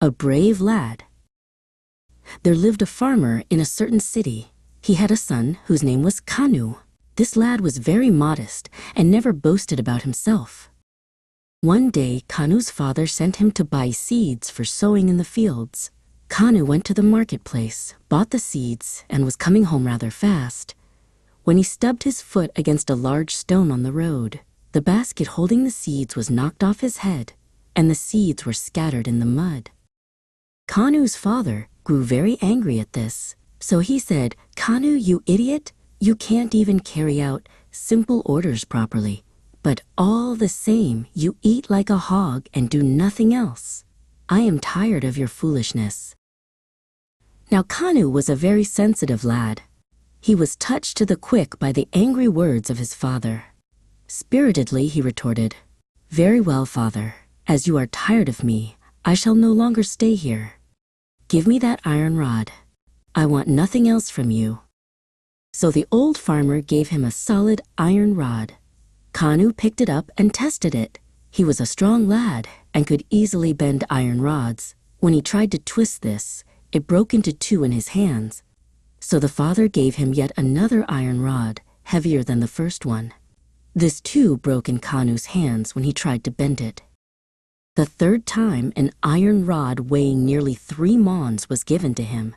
A brave lad. There lived a farmer in a certain city. He had a son whose name was Kanu. This lad was very modest and never boasted about himself. One day, Kanu's father sent him to buy seeds for sowing in the fields. Kanu went to the marketplace, bought the seeds, and was coming home rather fast, when he stubbed his foot against a large stone on the road. The basket holding the seeds was knocked off his head, and the seeds were scattered in the mud. Kanu's father grew very angry at this, so he said, "Kanu, you idiot, you can't even carry out simple orders properly. But all the same, you eat like a hog and do nothing else. I am tired of your foolishness." Now Kanu was a very sensitive lad. He was touched to the quick by the angry words of his father. Spiritedly he retorted, "Very well, father. As you are tired of me, I shall no longer stay here. Give me that iron rod. I want nothing else from you." So the old farmer gave him a solid iron rod. Kanu picked it up and tested it. He was a strong lad and could easily bend iron rods. When he tried to twist this, it broke into two in his hands. So the father gave him yet another iron rod, heavier than the first one. This too broke in Kanu's hands when he tried to bend it. The third time, an iron rod weighing nearly 3 mons was given to him.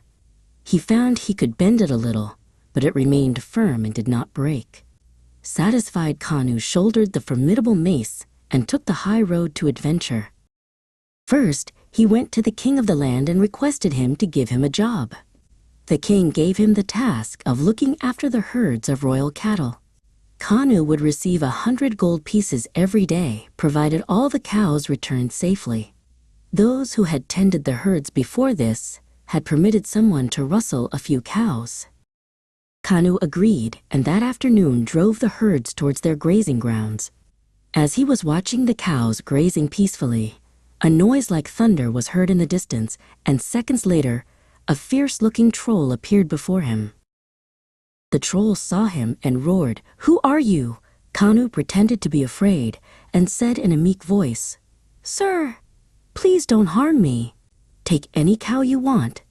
He found he could bend it a little, but it remained firm and did not break. Satisfied, Kanu shouldered the formidable mace and took the high road to adventure. First, he went to the king of the land and requested him to give him a job. The king gave him the task of looking after the herds of royal cattle. Kanu would receive 100 gold pieces every day, provided all the cows returned safely. Those who had tended the herds before this had permitted someone to rustle a few cows. Kanu agreed, and that afternoon drove the herds towards their grazing grounds. As he was watching the cows grazing peacefully, a noise like thunder was heard in the distance, and seconds later, a fierce-looking troll appeared before him. The troll saw him and roared, "Who are you?" Kanu pretended to be afraid and said in a meek voice, "Sir, please don't harm me. Take any cow you want."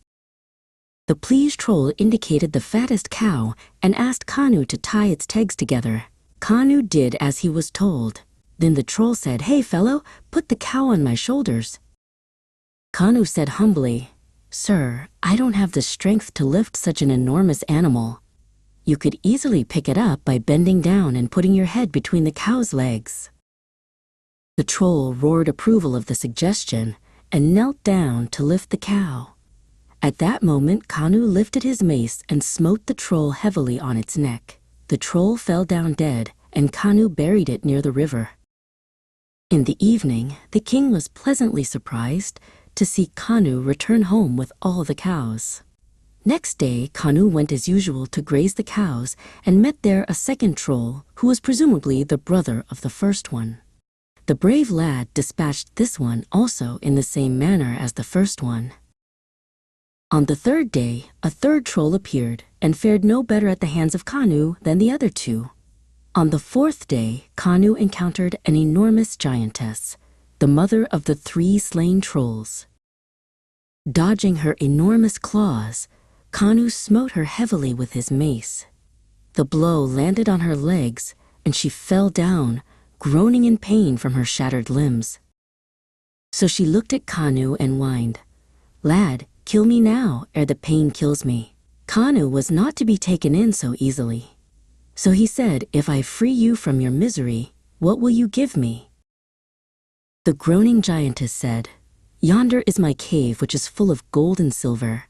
The pleased troll indicated the fattest cow and asked Kanu to tie its tags together. Kanu did as he was told. Then the troll said, "Hey fellow, put the cow on my shoulders." Kanu said humbly, "Sir, I don't have the strength to lift such an enormous animal. You could easily pick it up by bending down and putting your head between the cow's legs." The troll roared approval of the suggestion and knelt down to lift the cow. At that moment, Kanu lifted his mace and smote the troll heavily on its neck. The troll fell down dead, and Kanu buried it near the river. In the evening, the king was pleasantly surprised to see Kanu return home with all the cows. Next day, Kanu went as usual to graze the cows and met there a second troll who was presumably the brother of the first one. The brave lad dispatched this one also in the same manner as the first one. On the third day, a third troll appeared and fared no better at the hands of Kanu than the other two. On the fourth day, Kanu encountered an enormous giantess, the mother of the 3 slain trolls. Dodging her enormous claws, Kanu smote her heavily with his mace. The blow landed on her legs, and she fell down, groaning in pain from her shattered limbs. So she looked at Kanu and whined, "Lad, kill me now, ere the pain kills me." Kanu was not to be taken in so easily. So he said, "If I free you from your misery, what will you give me?" The groaning giantess said, "Yonder is my cave, which is full of gold and silver.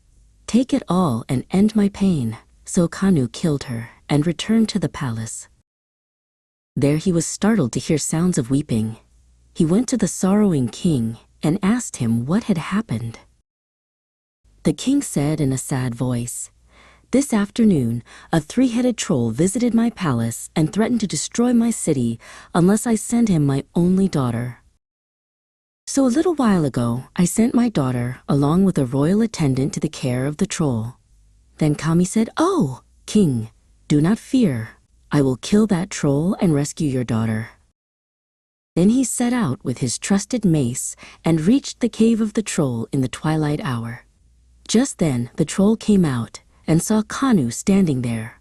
Take it all and end my pain." So Kanu killed her and returned to the palace. There he was startled to hear sounds of weeping. He went to the sorrowing king and asked him what had happened. The king said in a sad voice, "This afternoon, a 3-headed troll visited my palace and threatened to destroy my city unless I send him my only daughter. So a little while ago, I sent my daughter along with a royal attendant to the care of the troll. Then Kami said, 'Oh, king, do not fear. I will kill that troll and rescue your daughter.' Then he set out with his trusted mace and reached the cave of the troll in the twilight hour. Just then the troll came out and saw Kanu standing there.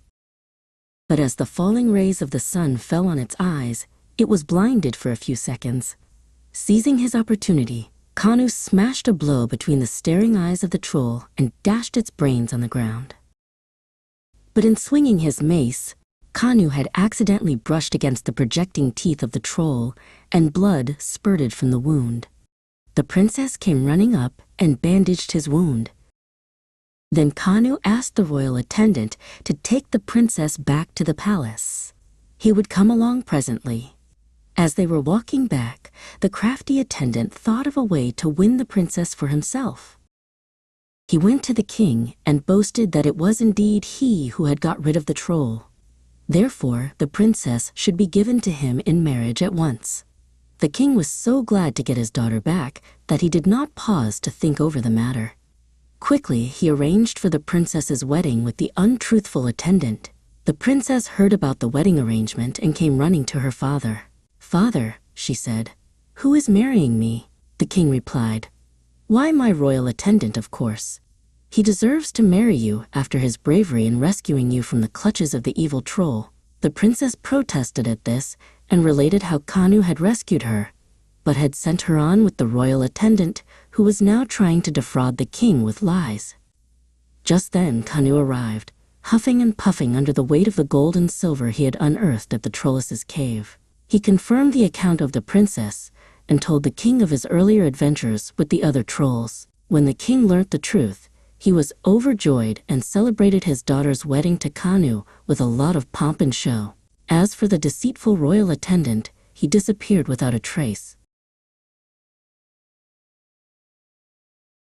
But as the falling rays of the sun fell on its eyes, it was blinded for a few seconds. Seizing his opportunity, Kanu smashed a blow between the staring eyes of the troll and dashed its brains on the ground. But in swinging his mace, Kanu had accidentally brushed against the projecting teeth of the troll, and blood spurted from the wound. The princess came running up and bandaged his wound. Then Kanu asked the royal attendant to take the princess back to the palace. He would come along presently. As they were walking back, the crafty attendant thought of a way to win the princess for himself. He went to the king and boasted that it was indeed he who had got rid of the troll. Therefore, the princess should be given to him in marriage at once. The king was so glad to get his daughter back that he did not pause to think over the matter. Quickly, he arranged for the princess's wedding with the untruthful attendant. The princess heard about the wedding arrangement and came running to her father. "Father," she said, "who is marrying me?" The king replied, "Why, my royal attendant, of course. He deserves to marry you after his bravery in rescuing you from the clutches of the evil troll." The princess protested at this and related how Kanu had rescued her, but had sent her on with the royal attendant, who was now trying to defraud the king with lies. Just then Kanu arrived, huffing and puffing under the weight of the gold and silver he had unearthed at the trolless's cave. He confirmed the account of the princess and told the king of his earlier adventures with the other trolls. When the king learnt the truth, he was overjoyed and celebrated his daughter's wedding to Kanu with a lot of pomp and show. As for the deceitful royal attendant, he disappeared without a trace.